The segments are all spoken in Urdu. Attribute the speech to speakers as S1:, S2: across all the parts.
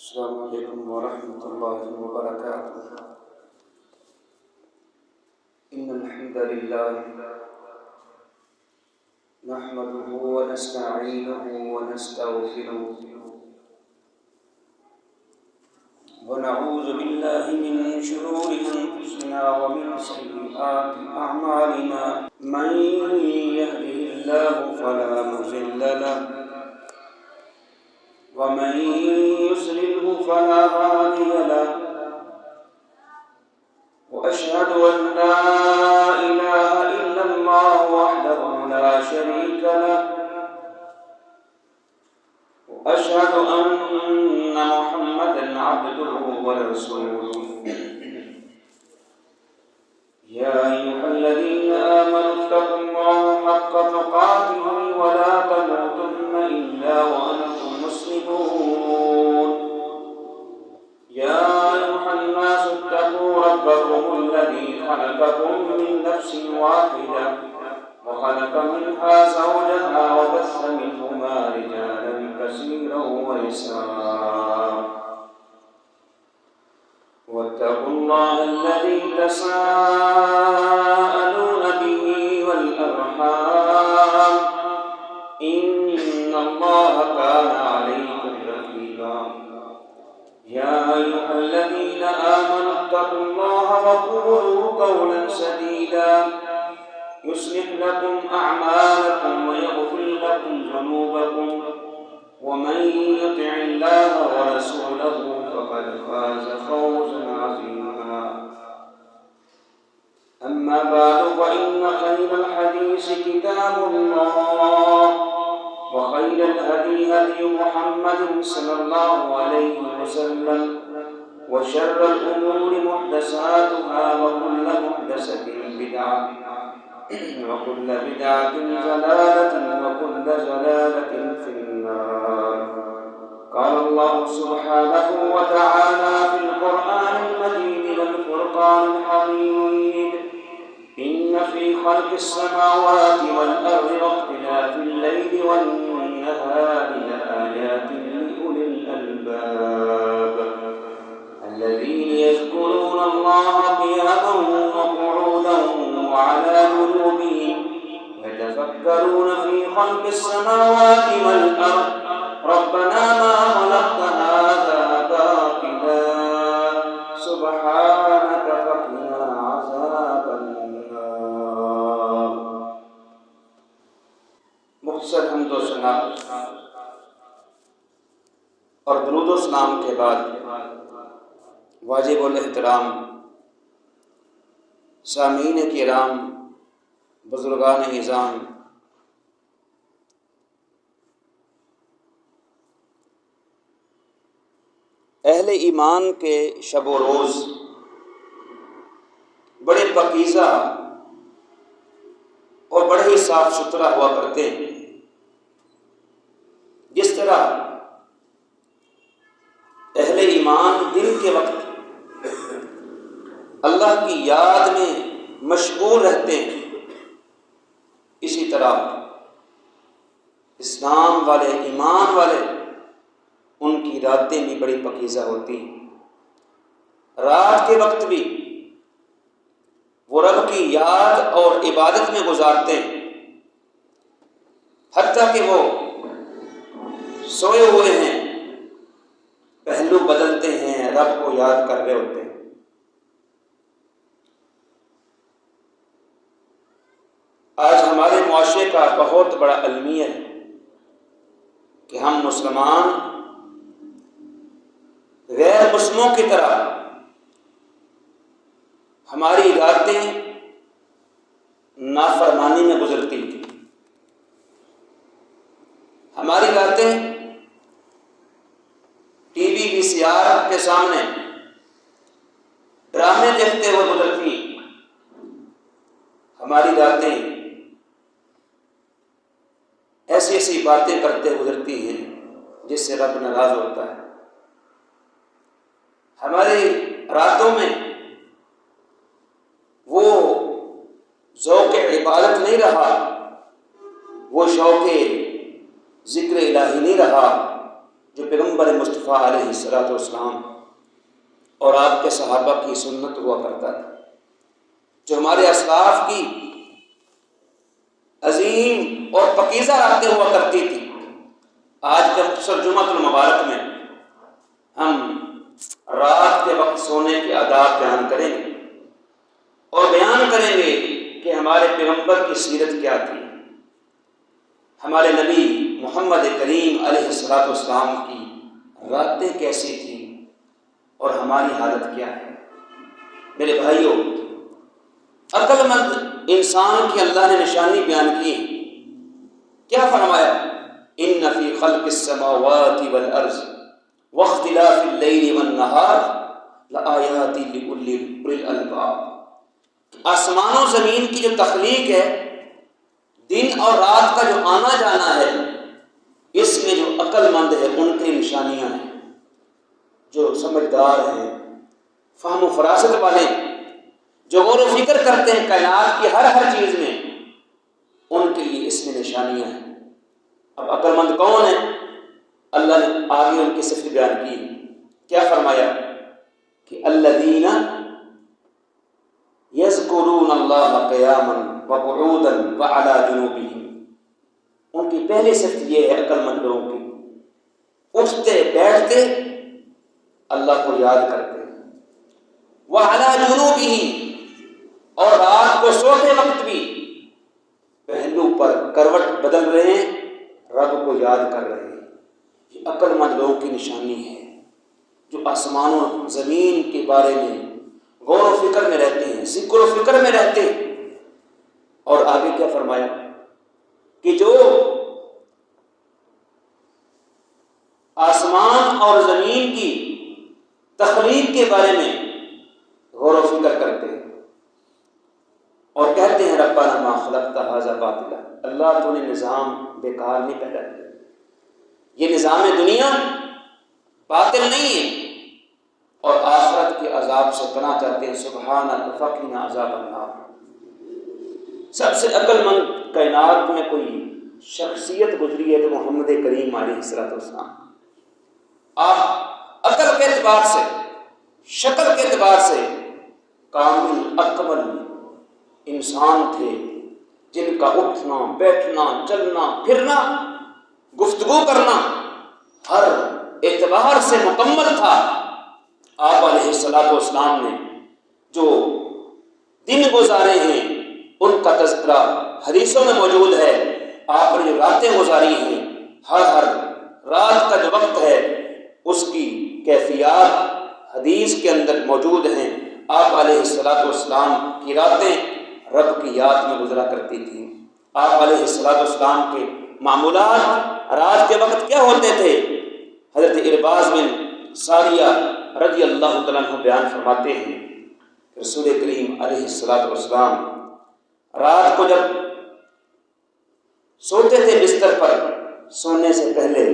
S1: السلام علیکم ورحمۃ اللہ وبرکاتہ۔ ان الحمد للہ نحمده ونستعینه ونستغفره ونعوذ باللہ من شرور انفسنا ومن سیئات اعمالنا، من يهده الله فلا مضل له ومن يضلل فلا هادي له، وأشهد أن لا إله إلا الله وحده لا شريك له، وأشهد أن محمدا عبده ورسوله۔ يا أيها الذين آمنوا اتقوا الله حق تقاته ولا تموتن إلا وأنتم مسلمون۔ يا أيها الناس اتقوا ربكم الذي خلقكم من نفس واحدة وخلق منها زوجها وبث منهما رجالا كثيرا ونساء، واتقوا الله الذي تساءلون به والأرحام إن الله كان عليكم رقيبا۔ يا أيها الذين آمنوا اتقوا الله وقولوا قولا سديدا يصلح لكم أعمالكم ويغفر لكم ذنوبكم، ومن يطع الله ورسوله فقد فاز فوزا عظيما۔ أما بعد فإن خير الحديث كتاب الله، وخير الهدي هدي محمد صلى الله عليه وسلم، وشر الأمور محدثاتها وكل محدثة بدعة وكل بدعة ضلالة وكل ضلالة في النار۔ قال الله سبحانه وتعالى في القرآن المجيد والفرقان الحميد: إن في خلق السماوات والأرض واختلاف الليل والنهار لآيات لأولي الألباب الذين يذكرون الله قياما وقعودا وعلى جنوبهم يتفكرون في خلق السماوات والأرض ربنا ما خلقت هذا باطلا سبحانك فقنا عذاب النار۔ مختصر حمد و ثنا اور درود و سلام کے بعد واجب الاحترام سامعین کرام، بزرگان نظام، اہل ایمان کے شب و روز بڑے پاکیزہ اور بڑے ہی صاف ستھرا ہوا کرتے ہیں۔ جس طرح اہل ایمان دن کے وقت اللہ کی یاد میں مشغول رہتے ہیں، اسی طرح اسلام والے، ایمان والے، ان کی راتیں بھی بڑی پاکیزہ ہوتی ہیں۔ رات کے وقت بھی وہ رب کی یاد اور عبادت میں گزارتے ہیں، حتیٰ کہ وہ سوئے ہوئے ہیں، پہلو بدلتے ہیں، رب کو یاد کر رہے ہوتے ہیں۔ آج ہمارے معاشرے کا بہت بڑا المیہ ہے کہ ہم مسلمان غیر مسلموں کی طرح ہماری راتیں نافرمانی میں گزرتی ہیں، ہماری راتیں ٹی وی وی سی آر کے سامنے ڈرامے دیکھتے ہوئے گزرتی ہیں، ہماری راتیں ایسی ایسی باتیں کرتے گزرتی ہیں جس سے رب ناراض ہوتا ہے۔ ہماری راتوں میں وہ ذوق عبادت نہیں رہا، وہ شوق ذکر الہی نہیں رہا جو پیغمبر مصطفیٰ علیہ السلام اور آپ کے صحابہ کی سنت ہوا کرتا تھا، جو ہمارے اسلاف کی عظیم اور پاکیزہ راتیں ہوا کرتی تھی۔ آج کے مختصر جمعۃ المبارک میں ہم رات کے وقت سونے کے آداب بیان کریں گے اور بیان کریں گے کہ ہمارے پیغمبر کی سیرت کیا تھی، ہمارے نبی محمد کریم علیہ السلام کی راتیں کیسی تھیں اور ہماری حالت کیا ہے۔ میرے بھائیوں، عقل مند انسان کی اللہ نے نشانی بیان کی ہے۔ کیا فرمایا؟ ان فی خلق السماوات والارض واختلاف اللیل والنہار لآیات لأولی الالباب۔ آسمان و زمین کی جو تخلیق ہے، دن اور رات کا جو آنا جانا ہے، اس میں جو عقل مند ہے ان کی نشانیاں ہیں۔ جو سمجھدار ہیں، فہم و فراست والے، جو غور و فکر کرتے ہیں کائنات کی ہر چیز میں، ان کے لیے اس میں نشانیاں ہیں۔ اب عقل مند کون ہے؟ اللہ نے آگے ان کی صفت بیان کی۔ کیا فرمایا؟ کہ الذین یذکرون اللہ قیاما وقعودا وعلی جنوبہم۔ ان کی پہلی صفت یہ ہے عقل مند لوگوں کی، اٹھتے بیٹھتے اللہ کو یاد کرتے، وعلی جنوبہم، اور رات کو سوتے وقت بھی پہلو پر کروٹ بدل رہے ہیں، رب کو یاد کر رہے ہیں۔ یہ عقل مند لوگوں کی نشانی ہے، جو آسمان و زمین کے بارے میں غور و فکر میں رہتے ہیں، ذکر و فکر میں رہتے ہیں۔ اور آگے کیا فرمایا؟ کہ جو آسمان اور زمین کی تخلیق کے بارے میں غور و فکر کرتے ہیں اور کہتے ہیں ربنا ما خلقت ھذا باطلا، اللہ تو نے نظام بیکار نہیں پیدا کیا، یہ نظام دنیا باطل نہیں ہے، اور آخرت کے عذاب سے پناہ چاہتے ہیں، سبحانک فقنا عذاب النار۔ سب سے عقل مند کائنات میں کوئی شخصیت گزری ہے تو محمد کریم علیہ السلام۔ آپ عقل کے اعتبار سے، شکل کے اعتبار سے کامل اکمل انسان تھے، جن کا اٹھنا بیٹھنا چلنا پھرنا گفتگو کرنا ہر اعتبار سے مکمل تھا۔ آپ علیہ السلام نے جو دن گزارے ہیں ان کا تذکرہ حدیثوں میں موجود ہے۔ آپ نے جو راتیں گزاری ہیں، ہر رات کا جو وقت ہے اس کی کیفیات حدیث کے اندر موجود ہیں۔ آپ علیہ السلام کی راتیں رب کی یاد میں گزرا کرتی تھیں۔ آپ علیہ السلام کے معمولات رات کے وقت کیا ہوتے تھے؟ حضرت ارباز بن ساریہ رضی اللہ تعالیٰ عنہ بیان فرماتے ہیں، رسول کریم علیہ السلام رات کو جب سوتے تھے بستر پر، سونے سے پہلے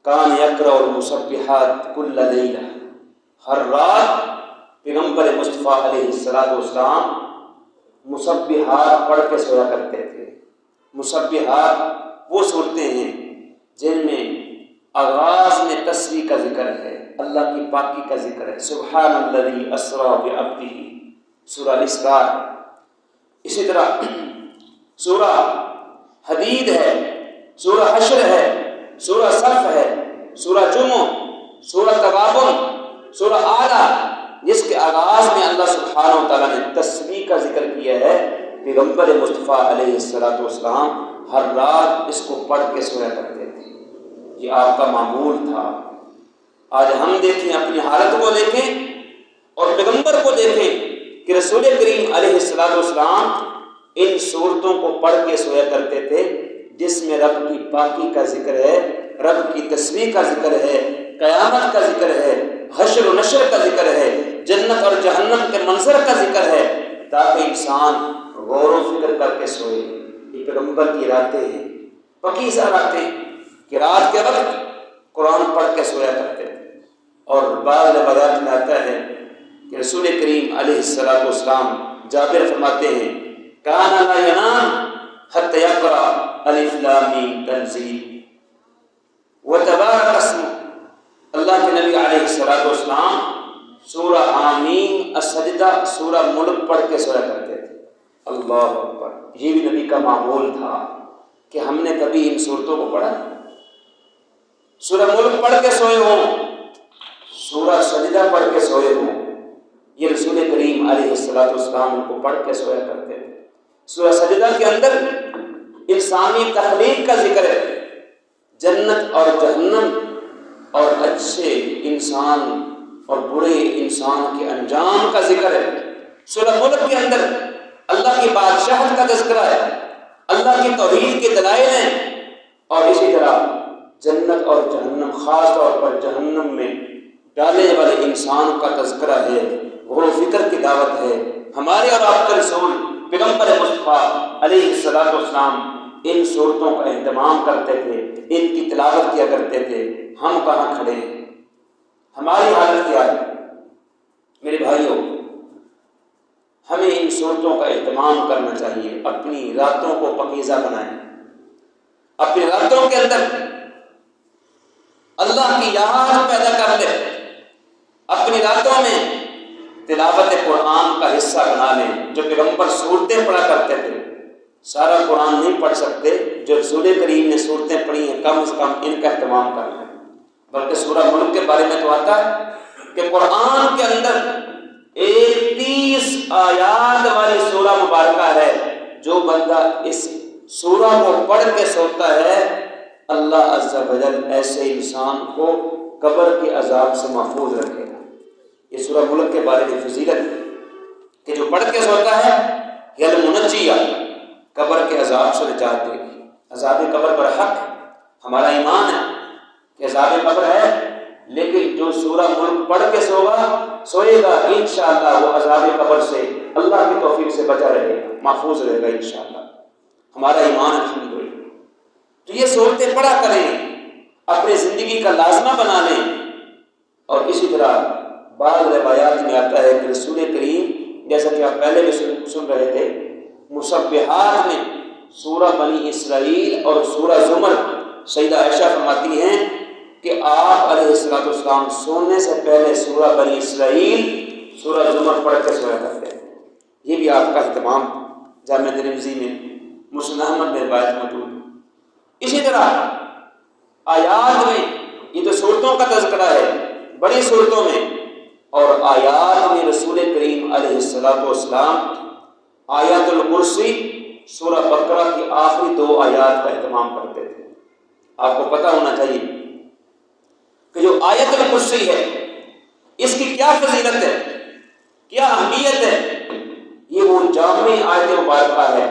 S1: کان یقرأ المسبحات کل لیلہ، ہر رات پیغمبر مصطفیٰ علیہ السلام مسبحات پڑھ کے سویا کرتے تھے۔ مسبحات وہ سورتیں ہیں جن میں آغاز میں تسبیح کا ذکر ہے، اللہ کی پاکی کا ذکر ہے، سبحان الذی اسریٰ بعبدہ، سورہ الاسراء۔ اسی طرح سورہ حدید ہے، سورہ حشر ہے، سورہ صف ہے، سورہ جمعہ، سورہ تغابن، سورہ اعلیٰ، جس کے آغاز میں اللہ سبحانہ و تعالیٰ نے تسبیح کا ذکر کیا ہے۔ پیغمبر مصطفیٰ علیہ السلام ہر رات اس کو پڑھ کے سویا کرتے تھے، یہ آپ کا معمول تھا۔ آج ہم دیکھیں، اپنی حالت کو دیکھیں اور پیغمبر کو دیکھیں کہ رسول کریم علیہ السلام ان صورتوں کو پڑھ کے سویا کرتے تھے جس میں رب کی پاکی کا ذکر ہے، رب کی تسبیح کا ذکر ہے، قیامت کا ذکر ہے، حشر و نشر کا ذکر ہے، جنت اور جہنم کے منظر کا ذکر ہے، تاکہ انسان غور و فکر کر کے سوئے۔ یہ پیغمبر کی راتیں ہیں، پاکیزہ راتیں، کہ رات کے وقت قرآن پڑھ کے سویا کرتے تھے۔ اور بعض روایات میں آتا ہے کہ رسول کریم علیہ السلام جابر فرماتے ہیں، کان لا ینام حتی یقرأ الف لام میم تنزیل وتبارک اسمہ اللہ کے نبی علیہ الصلوۃ والسلام سورہ حامیم السجدہ سورہ ملک پڑھ کے سویا کرتے تھے۔ اللہ اکبر، یہ بھی نبی کا معمول تھا کہ ہم نے کبھی ان صورتوں کو پڑھا؟ سورہ ملک پڑھ کے سوئے ہوں، سورہ سجدہ پڑھ کے سوئے ہوں، یہ رسول کریم علیہ الصلوۃ والسلام ان کو پڑھ کے سویا کرتے تھے۔ سورہ سجدہ کے اندر انسانی تخلیق کا ذکر ہے، جنت اور جہنم اور اچھے انسان اور برے انسان کے انجام کا ذکر ہے۔ سورہ ملک کے اندر اللہ کی بادشاہت کا تذکرہ ہے، اللہ کی توحید کے دلائل ہیں، اور اسی طرح جنت اور جہنم، خاص طور پر جہنم میں ڈالنے والے انسان کا تذکرہ ہے، غور و فکر کی دعوت ہے۔ ہمارے اور آپ کے رسول پیغمبر مصطفیٰ علیہ الصلوۃ والسلام ان صورتوں کا اہتمام کرتے تھے، ان کی تلاوت کیا کرتے تھے۔ ہم کہاں کھڑے ہیں؟ ہماری حالت کیا ہے؟ میرے بھائیوں، ہمیں ان صورتوں کا اہتمام کرنا چاہیے، اپنی راتوں کو پاکیزہ بنائیں، اپنی راتوں کے اندر اللہ کی یاد پیدا کر لیں، اپنی راتوں میں تلاوت قرآن کا حصہ بنا لیں۔ جو پیغمبر صورتیں پڑھا کرتے تھے، سارا قرآن نہیں پڑھ سکتے، جو رسول کریم نے صورتیں پڑھی ہیں کم از کم ان کا اہتمام کر لیں۔ بلکہ سورہ ملک کے بارے میں تو آتا ہے کہ قرآن کے اندر 30 آیات والی سورہ مبارکہ ہے، جو بندہ اس سورہ کو پڑھ کے سوتا ہے اللہ عز و جل ایسے انسان کو قبر کے عذاب سے محفوظ رکھے گا۔ یہ سورہ ملک کے بارے میں فضیلت کہ جو پڑھ کے سوتا ہے یہ المنجیہ، قبر کے عذاب سے نجات دے گی۔ عذاب قبر پر حق ہمارا ایمان ہے کہ عذاب قبر ہے، لیکن جو سورہ ملک پڑھ کے سوئے گا انشاءاللہ وہ عذاب قبر سے اللہ کی توفیق سے بچا رہے گا، محفوظ رہے گا انشاءاللہ۔ ہمارا ایمان الحمدللہ۔ تو یہ صورتیں پڑھا کریں، اپنی زندگی کا لازمہ بنا لیں۔ اور اسی طرح بعض روایات میں آتا ہے کہ رسول کریم، جیسا کہ آپ پہلے بھی سن رہے تھے، مسبحات میں سورہ بنی اسرائیل اور سورہ زمر، سیدہ عائشہ فرماتی ہیں کہ آپ علیہ الصلوۃ والسلام سونے سے پہلے سورہ بنی اسرائیل، سورہ زمر پڑھ کے سویا کرتے ہیں۔ یہ بھی آپ کا اہتمام جامع ترمذی میں، مسند احمد میں روایت موجود ہے۔ اسی طرح آیات میں، یہ تو صورتوں کا تذکرہ ہے بڑی صورتوں میں، اور آیات میں رسول کریم علیہ الصلوۃ والسلام آیات الکرسی، سورہ بقرہ کی آخری 2 آیات کا اہتمام کرتے تھے۔ آپ کو پتہ ہونا چاہیے کہ جو آیت الکرسی ہے اس کی کیا فضیلت ہے، کیا اہمیت ہے۔ یہ وہ جامع آیت مبارکہ ہے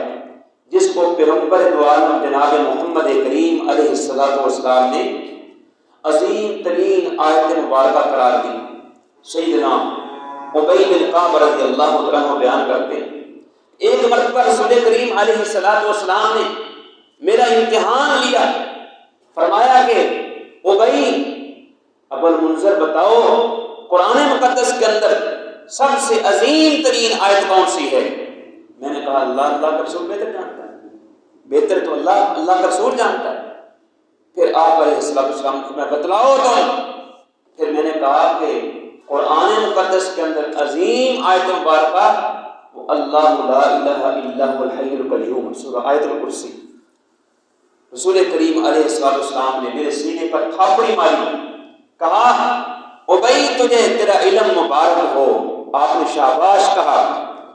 S1: جس کو پیغمبر دو عالم جناب محمد کریم علیہ الصلوۃ والسلام نے عظیم ترین آیت مبارکہ قرار دی۔ سیدنا ابی بن کعب رضی اللہ عنہ بیان کرتے ہیں، ایک مرتبہ رسول کریم علیہ الصلوۃ والسلام نے میرا امتحان لیا، فرمایا کہ ابی ابو المنذر بتاؤ قرآن مقدس کے اندر سب سے عظیم ترین آیت کون سی ہے؟ میں نے کہا اللہ کا رسول بہتر جانتا ہے، بہتر تو اللہ کا رسول جانتا ہے۔ پھر آپ علیہ السلام میں بتلاؤ تم۔ پھر میں نے کہا کہ قرآن مقدس کے اندر عظیم آیت مبارکہ وہ اللہ لا الہ الا هو الحی القیوم، سورہ آیت الکرسی۔ رسول کریم علیہ السلام نے میرے سینے پر تھاپڑی ماری، کہا ابی تجھے تیرا علم مبارک ہو۔ آپ نے شاباش کہا۔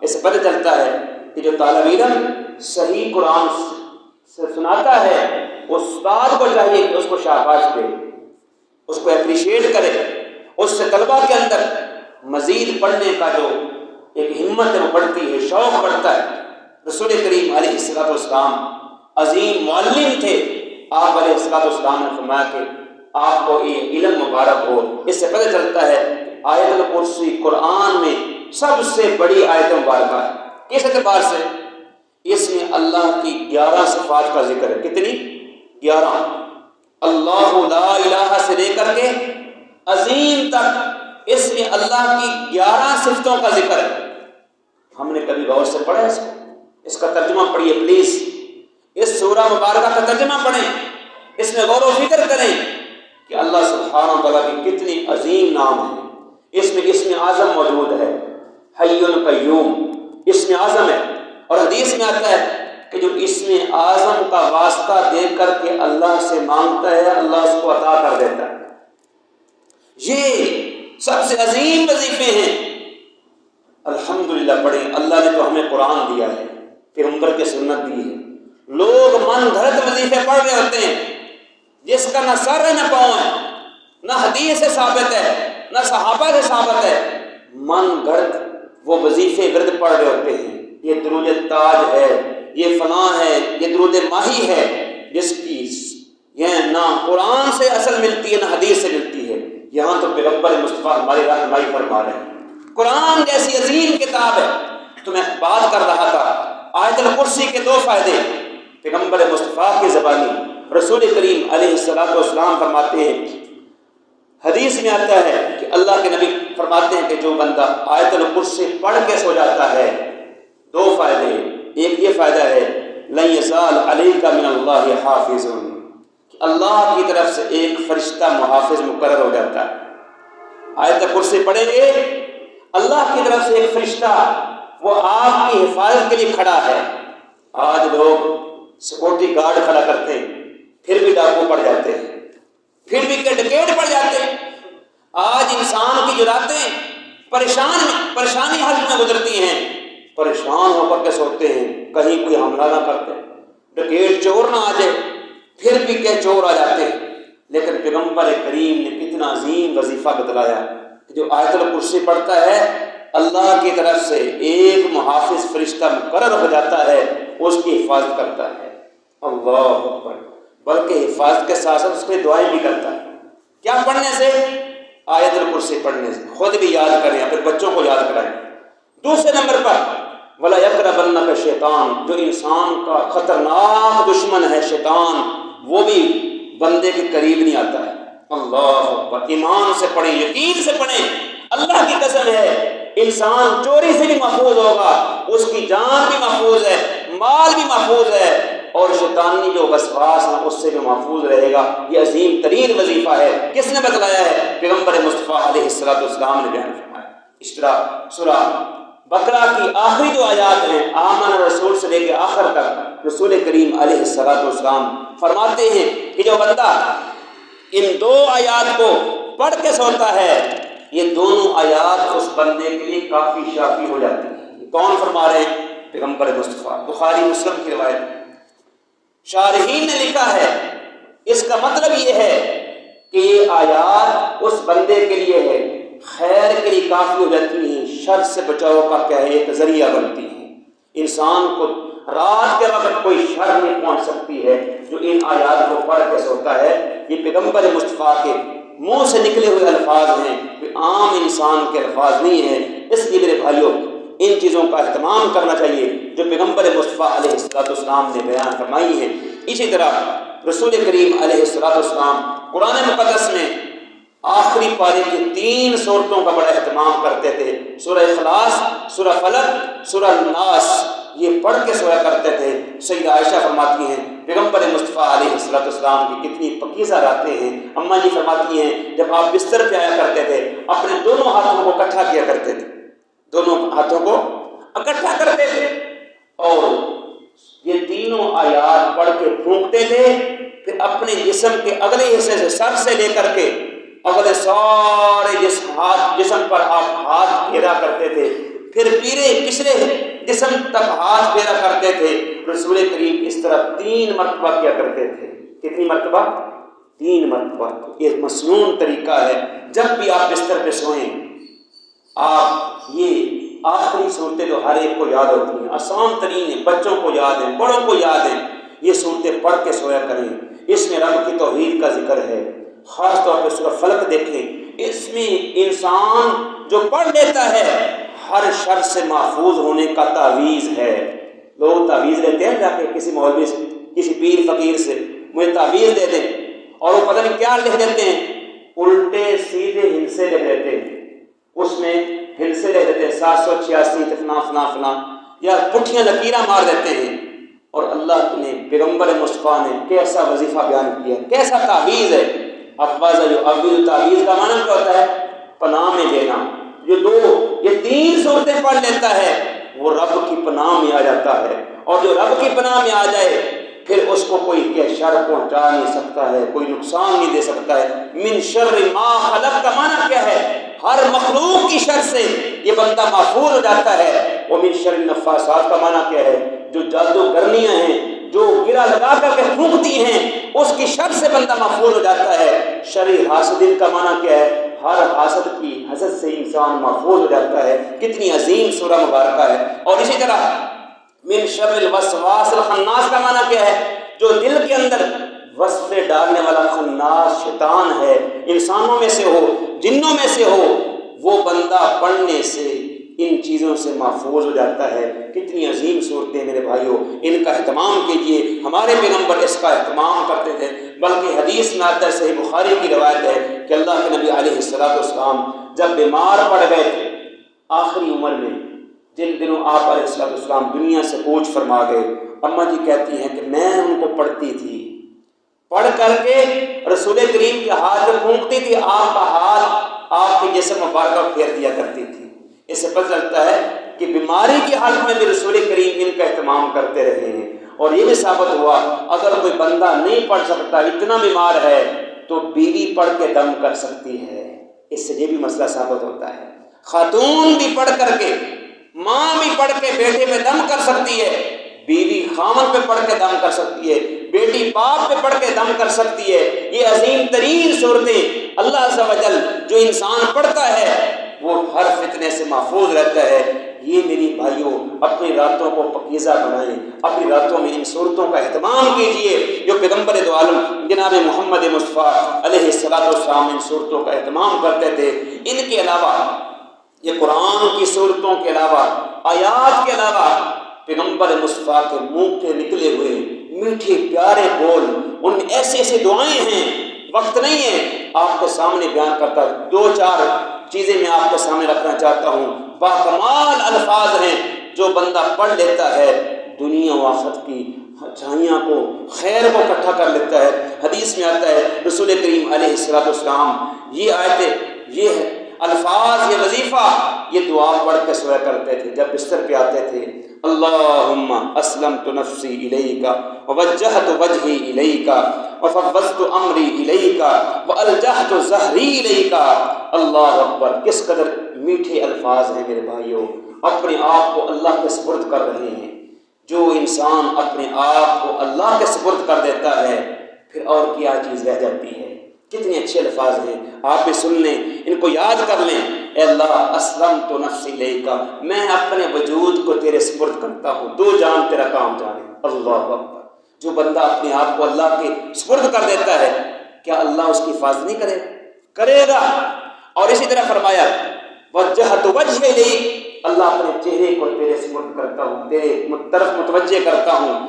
S1: اس سے پتہ چلتا ہے کہ جو طالب علم صحیح قرآن سے سناتا ہے، استاد کو چاہیے کہ اس کو شاباش دے، اس کو اپریشیٹ کرے، اس سے طلبہ کے اندر مزید پڑھنے کا جو ایک ہمت ہے وہ بڑھتی ہے، شوق بڑھتا ہے۔ رسول کریم علیہ السلام عظیم معلم تھے۔ آپ علیہ السلام نے فرمایا کہ آپ کو یہ علم مبارک ہو۔ اس سے پتہ چلتا ہے آیت الکرسی قرآن میں سب سے بڑی آیت مبارکہ ہے۔ کس اعتبار سے؟ اس میں اللہ کی 11 صفات کا ذکر ہے۔ کتنی؟ 11۔ اللہ لا الہ سے لے کر کے عظیم تک اس میں اللہ کی 11 صفتوں کا ذکر ہے۔ ہم نے کبھی غور سے پڑھا اس کو؟ اس کا ترجمہ پڑھیے پلیز، اس سورہ مبارکہ کا ترجمہ پڑھیں، اس میں غور و فکر کریں کہ اللہ سبحانہ و تعالیٰ کی کتنی عظیم نام ہے۔ اس میں اسم اعظم موجود ہے، حی قیوم اسم اعظم ہے، اور حدیث میں آتا ہے کہ جو اسم اعظم کا واسطہ دے کر کے اللہ سے مانگتا ہے اللہ اس کو عطا کر دیتا ہے۔ یہ سب سے عظیم وظیفے ہیں، الحمدللہ پڑھیں۔ اللہ نے تو ہمیں قرآن دیا ہے، پیغمبر کی سنت دی ہے۔ لوگ من گھڑت وظیفے پڑھ رہے ہوتے ہیں جس کا نہ سر ہے نہ پاؤں ہے، نہ حدیث سے ثابت ہے نہ صحابہ سے ثابت ہے، من گھڑت وہ وظیفے ورد پڑھ رہے ہوتے ہیں۔ یہ درود تاج ہے، یہ فلاں ہے، یہ درود ماہی ہے، جس کی یہ نہ قرآن سے اصل ملتی ہے نہ حدیث سے ملتی ہے۔ یہاں تو پیغمبر مصطفیٰ ہماری رہنمائی فرما رہے ہیں۔ قرآن جیسی عظیم کتاب ہے، تو میں بات کر رہا تھا آیت الکرسی کے 2 فائدے پیغمبر مصطفیٰ کی زبانی رسول کریم علیہ الصلوۃ والسلام فرماتے ہیں۔ حدیث میں آتا ہے کہ اللہ کے نبی فرماتے ہیں کہ جو بندہ آیت الکرسی پڑھ کے سو جاتا ہے، 2 فائدے، ایک یہ فائدہ ہے لن یزال علیک من اللہ حافظ، کہ اللہ کی طرف سے ایک فرشتہ محافظ مقرر ہو جاتا ہے۔ آیت کرسی پڑھیں گے اللہ کی طرف سے ایک فرشتہ وہ آپ کی حفاظت کے لیے کھڑا ہے۔ آج لوگ سیکورٹی گارڈ کھڑا کرتے ہیں، پھر بھی ڈاکو پڑ جاتے ہیں، پھر بھی ڈکیت پڑ جاتے ہیں۔ آج انسان کی جو راتیں پریشانی حل میں گزرتی ہیں، پریشان ہو کر کے سوتے ہیں کہیں کوئی حملہ نہ کرتے، ڈکیت چور نہ آ جائے، پھر بھی کہ چور آ جاتے ہیں۔ لیکن پیغمبر کریم نے کتنا عظیم وظیفہ بتلایا کہ جو آیت الکرسی پڑھتا ہے اللہ کی طرف سے ایک محافظ فرشتہ مقرر ہو جاتا ہے، اس کی حفاظت کرتا ہے۔ اللہ اکبر، بلکہ حفاظت کے ساتھ ساتھ اس کے دعائیں بھی کرتا ہے۔ کیا پڑھنے سے؟ آیت الکرسی پڑھنے سے۔ خود بھی یاد کریں، اپنے بچوں کو یاد کرائیں۔ دوسرے نمبر پر وَلَا يَقْرَبَنَّكَ الشَّيْطَانُ، جو انسان کا خطرناک دشمن ہے شیطان، وہ بھی بندے کے قریب نہیں آتا ہے۔ اللہ اکبر، ایمان سے پڑھیں، یقین سے پڑھیں۔ اللہ کی قسم ہے انسان چوری سے بھی محفوظ ہوگا، اس کی جان بھی محفوظ ہے، مال بھی محفوظ ہے، اور شیطانی جو وسواس ہے اس سے بھی محفوظ رہے گا۔ یہ عظیم ترین وظیفہ ہے۔ کس نے بتلایا ہے؟ پیغمبر مصطفیٰ علیہ الصلوۃ والسلام نے بیان فرمایا۔ اس طرح سورہ بقرہ کی آخری جو آیات ہیں آمن رسول سے لے کے آخر تک رسول کریم علیہ الصلوۃ والسلام فرماتے ہیں کہ جو بندہ ان 2 آیات کو پڑھ کے سوتا ہے، یہ دونوں آیات اس بندے کے لیے کافی شافی ہو جاتی ہیں۔ کون فرما رہے ہیں؟ پیغمبر مصطفیٰ۔ بخاری مسلم کی روایت۔ شارحین نے لکھا ہے اس کا مطلب یہ ہے کہ یہ آیات اس بندے کے لیے ہے، خیر کے لیے کافی ہو جاتی ہیں، شر سے بچاؤ کا کیا ہے ایک ذریعہ بنتی ہیں۔ انسان کو رات کے وقت کوئی شر نہیں پہنچ سکتی ہے جو ان آیات کو پڑھ کے سوتا ہے۔ یہ پیغمبر مصطفیٰ کے منہ سے نکلے ہوئے الفاظ ہیں، کوئی عام انسان کے الفاظ نہیں ہیں۔ اس لیے میرے بھائیوں ان چیزوں کا اہتمام کرنا چاہیے جو پیغمبر مصطفیٰ علیہ الصلوۃ والسلام نے بیان فرمائی ہیں۔ اسی طرح رسول کریم علیہ الصلوۃ والسلام قرآن مقدس میں آخری پارے کی 3 صورتوں کا بڑا اہتمام کرتے تھے، سورہ اخلاص، سورہ فلق، سورہ الناس، یہ پڑھ کے سویا کرتے تھے۔ سیدہ عائشہ فرماتی ہیں پیغمبر مصطفیٰ علیہ الصلوۃ والسلام کی کتنی پکیزہ راتیں ہیں۔ اماں جی فرماتی ہیں جب آپ بستر پہ آیا کرتے تھے اپنے دونوں ہاتھوں کو اکٹھا کیا کرتے تھے، دونوں ہاتھوں کو اکٹھا کرتے تھے اور یہ تینوں آیات پڑھ کے پھونکتے تھے، پھر اپنے جسم کے اگلے حصے سے سر سے لے کر کے اگلے سارے جسم پر آپ ہاتھ پھیرا کرتے تھے، پھر پچھلے جسم تک ہاتھ پھیرا کرتے تھے۔ رسول کریم اس طرح 3 مرتبہ کیا کرتے تھے۔ کتنی مرتبہ؟ 3 مرتبہ۔ یہ مسنون طریقہ ہے، جب بھی آپ بستر پہ سوئیں آپ یہ آخری صورتیں جو ہر ایک کو یاد ہوتی ہیں، آسان ترین ہیں، بچوں کو یاد ہیں، بڑوں کو یاد ہیں، یہ صورتیں پڑھ کے سویا کریں۔ اس میں رب کی توحید کا ذکر ہے، خاص طور پہ سورہ فلق دیکھیں، اس میں انسان جو پڑھ لیتا ہے ہر شر سے محفوظ ہونے کا تعویذ ہے۔ لوگ تعویذ لیتے ہیں جا کے کسی مولوی سے، کسی پیر فقیر سے، مجھے تعویذ دے دیں، اور وہ پتہ نہیں کیا لکھ دیتے ہیں، الٹے سیدھے ہندسے لکھ دیتے ہیں، اس میں ہندسے لکھ دیتے ہیں 786 فلاں فلاں فلاں، یا پٹھیاں لکیراں مار دیتے ہیں۔ اور اللہ نے پیغمبر مصطفیٰ نے کیسا وظیفہ بیان کیا، کیسا تعویذ ہے، افواز تعویذ کا معنی کیا ہوتا ہے؟ پناہ میں دینا. یہ 3 صورتیں پڑھ لیتا ہے وہ رب کی پناہ میں آ جاتا ہے. اور جو رب کی پناہ میں آ جائے پھر اس کو کوئی شر پہنچا نہیں سکتا ہے، کوئی نقصان نہیں دے سکتا ہے. من شر ما خلق کا معنی کیا ہے؟ ہر مخلوق کی شر سے یہ بندہ محفوظ ہو جاتا ہے. ومن شر النفاثات کا معنی کیا ہے؟ جو جادوگرنیاں ہیں، جو گرا لگا کر کے پھونکتی ہیں، اس کی شر سے بندہ محفوظ ہو جاتا ہے. شر حاسدین کا معنی کیا ہے؟ ہر حاسد کی حسد سے انسان محفوظ ہو جاتا ہے. کتنی عظیم سورہ مبارکہ ہے. اور اسی طرح من شر الوسواس الخناس کا معنی کیا ہے؟ جو دل کے اندر وسوسے ڈالنے والا خناس شیطان ہے، انسانوں میں سے ہو جنوں میں سے ہو، وہ بندہ پڑھنے سے ان چیزوں سے محفوظ ہو جاتا ہے. کتنی عظیم صورتیں میرے بھائیوں، ان کا اہتمام کیجیے. ہمارے پیغمبر اس کا اہتمام کرتے تھے. بلکہ حدیث میں آتا ہے، صحیح بخاری کی روایت ہے کہ اللہ کے نبی علیہ السلام جب بیمار پڑ گئے تھے آخری عمر میں، جن دنوں آپ علیہ السلام دنیا سے کوچ فرما گئے، اماں جی کہتی ہیں کہ میں ان کو پڑھتی تھی، پڑھ کر کے رسول کریم کے ہاتھ میں پھونکتی تھی، آپ کا ہاتھ آپ کے جسم مبارکہ پھیر دیا کرتی تھی. اس سے پتہ چلتا ہے کہ بیماری کی حالت میں بھی رسول کریم ان کا اہتمام کرتے رہے ہیں. اور یہ بھی ثابت ہوا اگر کوئی بندہ نہیں پڑھ سکتا، اتنا بیمار ہے، تو بیوی پڑھ کے دم کر سکتی ہے. اس سے یہ بھی مسئلہ ثابت ہوتا ہے. خاتون بھی پڑھ کر کے، ماں بھی پڑھ کے بیٹے پہ دم کر سکتی ہے، بیوی خامن پہ پڑھ کے دم کر سکتی ہے، بیٹی باپ پہ پڑھ کے دم کر سکتی ہے. یہ عظیم ترین صورتیں اللہ عز و جل جو انسان پڑھتا ہے وہ ہر فتنے سے محفوظ رہتا ہے. یہ میری بھائیوں اپنی راتوں کو پاکیزہ بنائیں، اپنی راتوں میں ان صورتوں کا اہتمام کیجیے جو پیغمبر دو عالم جناب محمد مصطفیٰ علیہ السلام ان صورتوں کا اہتمام کرتے تھے. ان کے علاوہ یہ قرآن کی صورتوں کے علاوہ، آیات کے علاوہ، پیغمبر مصطفیٰ کے منہ کے نکلے ہوئے میٹھے پیارے بول، ان ایسے ایسے دعائیں ہیں، وقت نہیں ہے آپ کے سامنے بیان کرتا. 2-4 چیزیں میں آپ کے سامنے رکھنا چاہتا ہوں. باکمال الفاظ ہیں، جو بندہ پڑھ لیتا ہے دنیا و آخرت کی اچھائیاں کو، خیر کو اکٹھا کر لیتا ہے. حدیث میں آتا ہے رسول کریم علیہ السلام یہ آیتیں، یہ الفاظ، یہ وظیفہ، یہ دعا پڑھ کے سویا کرتے تھے جب بستر پہ آتے تھے. اللہم اسلمت نفسی الیک ووجہت وجہی الیک وفوضت امری الیک والجہت ظہری الیک. اللہ اکبر. کس قدر میٹھے الفاظ ہیں میرے بھائیوں. اپنے آپ کو اللہ کے سپرد کر رہے ہیں. جو انسان اپنے آپ کو اللہ کے سپرد کر دیتا ہے پھر اور کیا چیز رہ جاتی ہے. کتنے اچھے الفاظ ہیں، آپ بھی سن لیں، ان کو یاد کر لیں. اے اللہ اسلمت نفسی الیک، میں اپنے وجود کو تیرے سپرد کرتا ہوں، 2 جان تیرا کام جانے. اللہ اکبر. جو بندہ اپنے آپ کو اللہ کے سپرد کر دیتا ہے کیا اللہ اس کی حفاظت نہیں کرے گا. اور اسی طرح فرمایا وجہت وجہ الیک، اللہ اپنے چہرے کو تیرے سپرد کرتا ہوں، تیرے طرف متوجہ کرتا ہوں.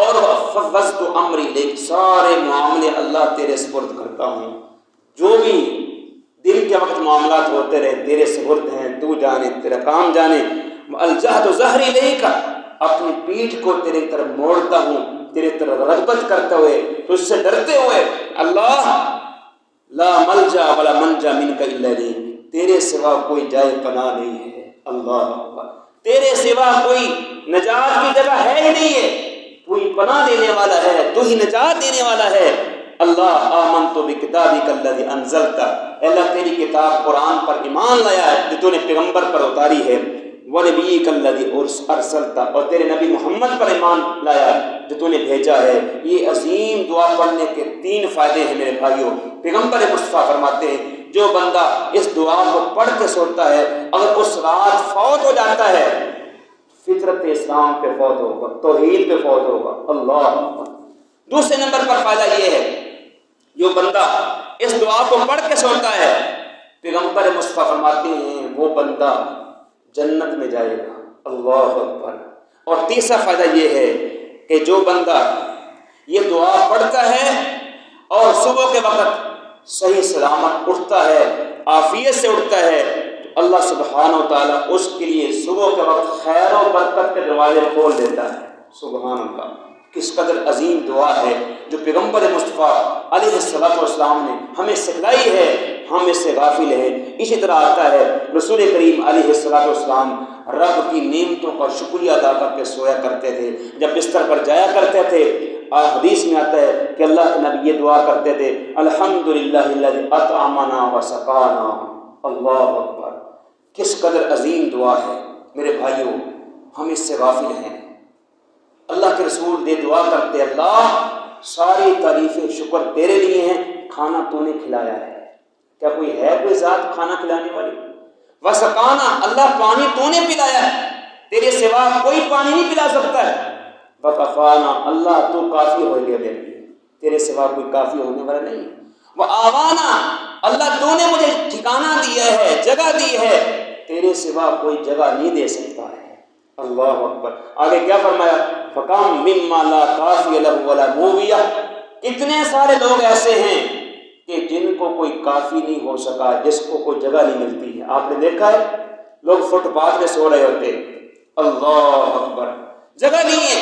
S1: اور فوضت امری الیک، سارے معاملے اللہ تیرے سپرد کرتا ہوں. جو بھی دل کے وقت معاملات ہوتے رہے تیرے سپرد ہیں، تو جانے، تیرا کام جانے. الجہت ظہری الیک، اپنی پیٹھ کو تیرے طرف موڑتا ہوں، تیرے طرف رغبت کرتے ہوئے، تجھ سے ڈرتے ہوئے. اللہ لا ملجا ولا منجا منک الا الیک، تیرے سوا کوئی جائے پناہ نہیں ہے. اللہ اکبر. تیرے سوا کوئی نجات کی جگہ ہے ہی نہیں ہے، کوئی پناہ دینے والا ہے، تو ہی نجات دینے والا ہے. اللہ آمنت بکتابک الذی انزلت، اللہ تیری کتاب قرآن پر ایمان لایا ہے جو تو نے پیغمبر پر اتاری ہے. ونبیک الذی ارسلت، اور تیرے نبی محمد پر ایمان لایا جو تو نے بھیجا ہے. یہ عظیم دعا پڑھنے کے 3 فائدے ہیں میرے بھائیوں. پیغمبر مصطفیٰ فرماتے ہیں جو بندہ اس دعا کو پڑھ کے سوتا ہے، اگر اس رات فوت ہو جاتا ہے فطرت اسلام پہ فوت ہوگا، توحید پہ فوت ہوگا. اللہ. دوسرے نمبر پر فائدہ یہ ہے جو بندہ اس دعا کو پڑھ کے سوتا ہے پیغمبر مصطفیٰ فرماتے ہیں وہ بندہ جنت میں جائے گا. اللہ اکبر. اور تیسرا فائدہ یہ ہے کہ جو بندہ یہ دعا پڑھتا ہے اور صبح کے وقت صحیح سلامت اٹھتا ہے، عافیت سے اٹھتا ہے، تو اللہ سبحانہ و تعالیٰ اس کے لیے صبح کے وقت خیر و برکت کے دروازے کھول دیتا ہے. سبحان اللہ. کس قدر عظیم دعا ہے جو پیغمبر مصطفیٰ علیہ السلام نے ہمیں سکھلائی ہے، ہم اس سے غافل ہیں۔ اسی طرح آتا ہے رسول کریم علیہ السلام رب کی نعمتوں کا شکریہ ادا کر کے سویا کرتے تھے، جب بستر پر جایا کرتے تھے حدیث میں آتا ہے کہ اللہ کے نبی یہ دعا کرتے تھے، الحمدللہ الذی اطعمنا وسقانا۔ اللہ اکبر، کس قدر عظیم دعا ہے میرے بھائیوں، ہم اس سے غافل ہیں۔ اللہ کے رسول یہ دعا کرتے، اللہ ساری تعریفیں شکر تیرے لیے ہیں، کھانا تو نے کھلایا ہے، کیا کوئی ذات کھانا کھلانے والی؟ وسقانا، اللہ پانی تو نے پلایا ہے، تیرے سوا کوئی پانی نہیں پلا سکتا ہے۔ وکفانا، اللہ تو کافی ہو گیا میرے لیے، تیرے سوا کوئی کافی ہونے والا نہیں۔ وآوانا، اللہ تو نے مجھے ٹھکانہ دیا ہے، جگہ دی ہے، تیرے سوا کوئی جگہ نہیں دے سکتا ہے۔ اللہ اکبر، آگے کیا فرمایا؟ فَقَمْ مِمَّا لَا كَافِيَ لَهُ وَلَا مُوِيَ، کتنے سارے لوگ ایسے ہیں کہ جن کو کوئی کافی نہیں ہو سکا، جس کو کوئی جگہ نہیں ملتی ہے۔ آپ نے دیکھا ہے لوگ فٹ پاتھ پہ سو رہے ہوتے، اللہ اکبر، جگہ نہیں ہے،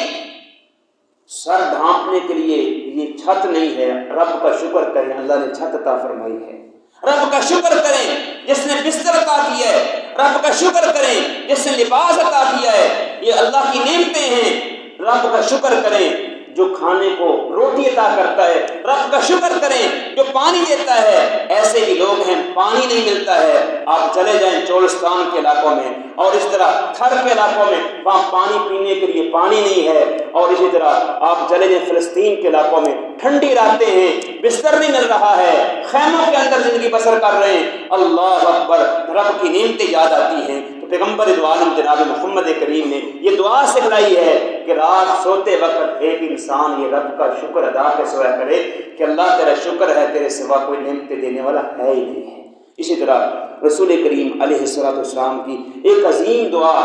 S1: سر ڈھانپنے کے لیے یہ چھت نہیں ہے۔ رب کا شکر کریں، اللہ نے چھت عطا فرمائی ہے۔ رب کا شکر کریں جس نے بستر عطا کیا ہے، رب کا شکر کریں جس نے لباس عطا کیا ہے، یہ اللہ کی نعمتیں ہیں۔ رب کا شکر کریں جو کھانے کو روٹی عطا کرتا ہے، رب کا شکر کریں جو پانی دیتا ہے۔ ایسے بھی لوگ ہیں پانی نہیں ملتا ہے، آپ چلے جائیں چولستان کے علاقوں میں اور اس طرح تھر کے علاقوں میں، وہاں پانی پینے کے لیے پانی نہیں ہے، اور اسی طرح آپ چلے جائیں فلسطین کے علاقوں میں، ٹھنڈی راتیں ہیں، بستر نہیں مل رہا ہے، خیموں کے اندر زندگی بسر کر رہے ہیں۔ اللہ اکبر، رب کی نعمتیں یاد آتی ہیں تو پیغمبر دو عالم جناب محمد کریم نے یہ دعا سکھلائی ہے کہ رات سوتے وقت ایک انسان یہ رب کا شکر ادا کے سویا کرے کہ اللہ تیرا شکر ہے، تیرے سوا کوئی نعمتیں دینے والا ہے ہی نہیں ہے۔ اسی طرح رسول کریم علیہ السلام کی ایک عظیم دعا،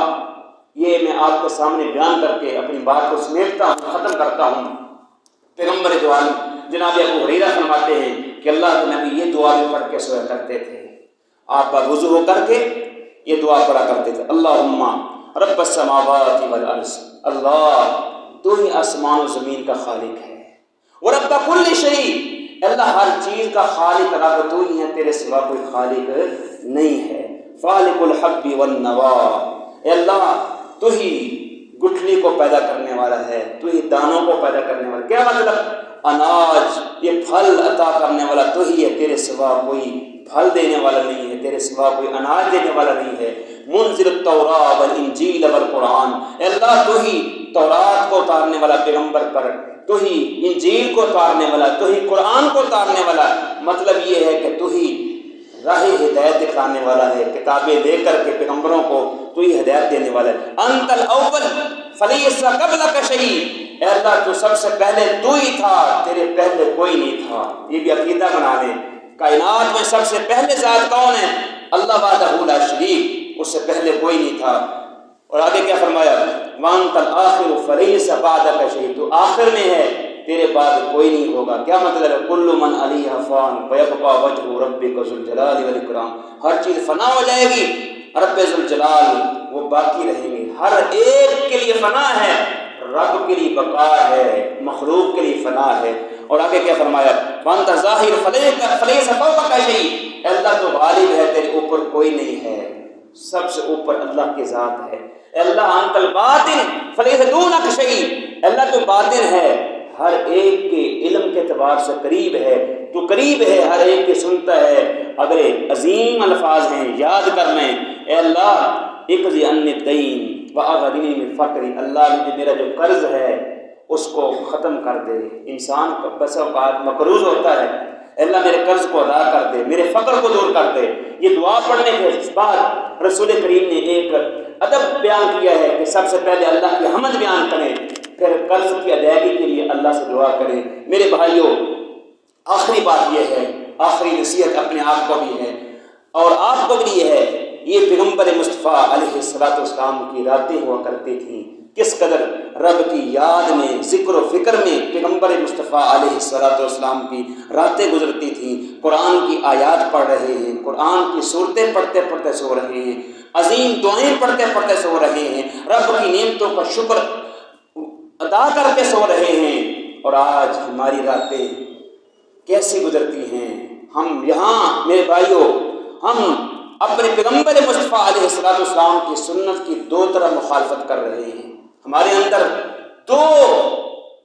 S1: یہ میں آپ کے سامنے بیان کر کے اپنی بات کو سمیٹتا ہوں، ختم کرتا ہوں۔ پیغمبر دو عالم جناب ابو ہریرہ فرماتے ہیں کہ اللہ کے نبی یہ دعا بھی پڑھ کے سویا کرتے تھے، آپ کا وضو ہو کر کے یہ دعا پڑھا کرتے تھے، اللہم رب السماوات والارض، اللہ تو ہی آسمان و زمین کا خالق ہے، ورب کل شیء، اللہ ہر چیز کا خالق رب تو ہی ہے، تیرے سوا کوئی خالق نہیں ہے، فالق الحب والنوا، اے اللہ تو ہی گٹھلی کو پیدا کرنے والا ہے، تو ہی دانوں کو پیدا کرنے والا، کیا مطلب؟ اناج، یہ پھل عطا کرنے والا تو ہی ہے، تیرے سوا کوئی پھل دینے والا نہیں ہے، تیرے سوا کوئی اناج دینے والا نہیں ہے۔ منزل التوراۃ والانجیل والقرآن، اے اللہ تو ہی تورات کو اتارنے والا پیغمبر پر، تو ہی انجیل کو اتارنے والا، تو ہی قرآن کو اتارنے والا، مطلب یہ ہے کہ تو ہی راہ ہدایت دکھانے والا ہے، کتابیں دے کر کے پیغمبروں کو تو ہی ہدایت دینے والا ہے۔ انت الاول فلیس قبلک شیء، اے اللہ تو سب سے پہلے تو ہی تھا، تیرے پہلے کوئی نہیں تھا۔ یہ بھی عقیدہ بنا لیں، کائنات میں سب سے پہلے ذات کون ہے؟ اللہ وحدہ لا شریک، اس سے پہلے کوئی نہیں تھا۔ اور آگے کیا فرمایا؟ وانت الآخر فلیس بعدک شیء، تو آخر میں ہے، تیرے بعد کوئی نہیں ہوگا۔ کیا مطلب ہے؟ کل من علیہا فان ویبقى وجہ ربک ذو الجلال والاکرام، ہر چیز فنا ہو جائے گی، رب ذو الجلال وہ باقی رہیں گے، ہر ایک کے لیے فنا ہے، رب کے لیے بقا ہے، مخلوق کے لیے فنا ہے۔ اور آگے کیا فرمایا؟ وانت ظاہر فلیس فوقک شیء، اللہ تو غالب ہے، تیرے اوپر کوئی نہیں ہے، سب سے اوپر اللہ کی ذات ہے۔ اے اللہ انت الباطن فلیس دونک شیء، اللہ تو باطن ہے، ہر ایک کے علم کے اعتبار سے قریب ہے، تو قریب ہے، ہر ایک کے سنتا ہے۔ اگر عظیم الفاظ ہیں، یاد کر لیں، اے اللہ اقضی عنی الدین واغننی من فقری، اللہ مجھے میرا جو قرض ہے اس کو ختم کر دے۔ انسان بس اوقات مقروض ہوتا ہے، اے اللہ میرے قرض کو ادا کر دے، میرے فقر کو دور کر دے۔ یہ دعا پڑھنے کے بعد رسول کریم نے ایک ادب بیان کیا ہے کہ سب سے پہلے اللہ کی حمد بیان کریں، پھر قرض کی ادائیگی کے لیے اللہ سے دعا کریں۔ میرے بھائیوں، آخری بات یہ ہے، آخری نصیحت اپنے آپ کو بھی ہے اور آپ کو بھی یہ ہے، یہ پیغمبر مصطفیٰ علیہ السلام کی راتیں ہوا کرتی تھیں، کس قدر رب کی یاد میں، ذکر و فکر میں پیغمبر مصطفیٰ علیہ السلام کی راتیں گزرتی تھیں، قرآن کی آیات پڑھ رہے ہیں، قرآن کی صورتیں پڑھتے پڑھتے سو رہے ہیں، عظیم دعائیں پڑھتے پڑھتے سو رہے ہیں، رب کی نعمتوں کا شکر ادا کر کے سو رہے ہیں، اور آج ہماری راتیں کیسی گزرتی ہیں۔ ہم یہاں میرے بھائیوں، ہم اپنے پیغمبر مصطفیٰ علیہ السلام کی سنت کی دو طرح مخالفت کر رہے ہیں۔ ہمارے اندر دو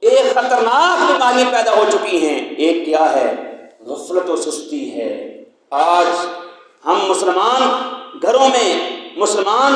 S1: ایک خطرناک بیماری پیدا ہو چکی ہیں۔ ایک کیا ہے؟ غفلت و سستی ہے۔ آج ہم مسلمان گھروں میں مسلمان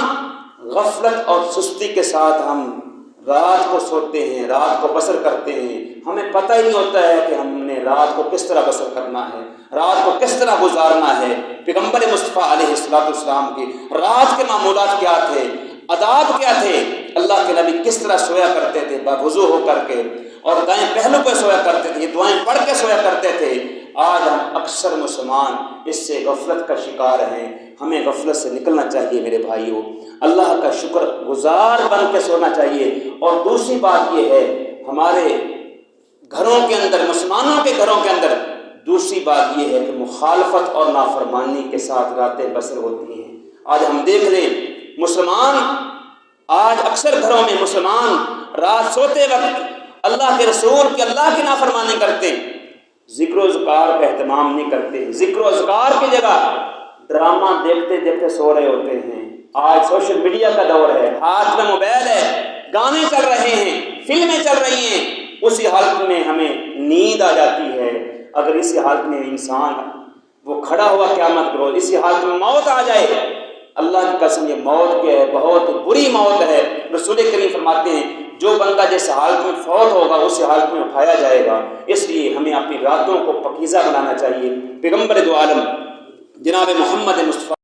S1: غفلت اور سستی کے ساتھ ہم رات کو سوتے ہیں، رات کو بسر کرتے ہیں، ہمیں پتہ ہی نہیں ہوتا ہے کہ ہم نے رات کو کس طرح بسر کرنا ہے، رات کو کس طرح گزارنا ہے۔ پیغمبر مصطفیٰ علیہ السلام کی رات کے معمولات کیا تھے، آداب کیا تھے؟ اللہ کے نبی کس طرح سویا کرتے تھے؟ باوضو ہو کر کے، اور دائیں پہلو پہ سویا کرتے تھے، یہ دعائیں پڑھ کے سویا کرتے تھے۔ آج ہم اکثر مسلمان اس سے غفلت کا شکار ہیں۔ ہمیں غفلت سے نکلنا چاہیے میرے بھائیوں، اللہ کا شکر گزار بن کے سونا چاہیے۔ اور دوسری بات یہ ہے، ہمارے گھروں کے اندر، مسلمانوں کے گھروں کے اندر دوسری بات یہ ہے کہ مخالفت اور نافرمانی کے ساتھ راتیں بسر ہوتی ہیں۔ آج ہم دیکھ لیں مسلمان، آج اکثر گھروں میں مسلمان رات سوتے وقت اللہ کے رسول کی، اللہ کی نافرمانی کرتے ہیں، ذکر و اذکار کا اہتمام نہیں کرتے، ذکر و اذکار کی جگہ ڈرامہ دیکھتے دیکھتے سو رہے ہوتے ہیں۔ آج سوشل میڈیا کا دور ہے، ہاتھ میں موبائل ہے، گانے چل رہے ہیں، فلمیں چل رہی ہیں، اسی حالت میں ہمیں نیند آ جاتی ہے۔ اگر اسی حالت میں انسان وہ کھڑا ہوا قیامت کے روز، اسی حالت میں موت آ جائے، اللہ کی قسم یہ موت کیا ہے، بہت بری موت ہے۔ رسول کریم فرماتے ہیں جو بندہ جس حالت میں فوت ہوگا اسی حالت میں اٹھایا جائے گا۔ اس لیے ہمیں اپنی راتوں کو پاکیزہ بنانا چاہیے۔ پیغمبر دو عالم جناب محمد مصطفیٰ